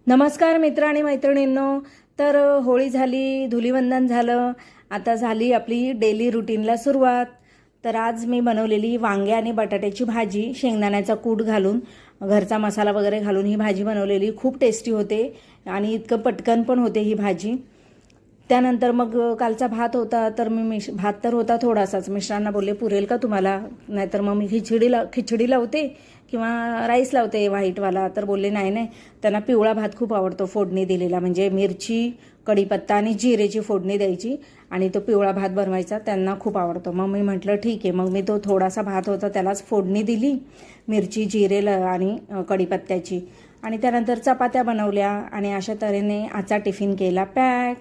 नमस्कार मित्र आणि मैत्रिणींनो. तर होळी झाली, धुलीवंदन झालं, आता झाली आपली डेली रुटीनला सुरुवात. तर आज मी बनवलेली वांगे आणि बटाट्याची भाजी, शेंगदाण्याचा कूट घालून, घरचा मसाला वगैरे घालून ही भाजी बनवलेली. खूप टेस्टी होते आणि इतकं पटकन पण होते ही भाजी. त्यानंतर मग कालचा भात होता, तर मी भात तर होता थोडासाच. मिस्टरांना बोलले पुरेल का तुम्हाला, नाहीतर मग मी खिचडी लावते किंवा राईस लावते व्हाईटवाला. तर बोलले नाही नाही, त्यांना पिवळा भात खूप आवडतो, फोडणी दिलेला, म्हणजे मिरची, कढीपत्ता आणि जिरेची फोडणी द्यायची आणि तो पिवळा भात बनवायचा, त्यांना खूप आवडतो. मग मी म्हटलं ठीक आहे. मग मी तो थोडासा भात होता त्यालाच फोडणी दिली, मिरची, जिरे आणि कढीपत्त्याची. आणि त्यानंतर चपात्या बनवल्या आणि अशा तऱ्हेने आजचा टिफिन केला पॅक.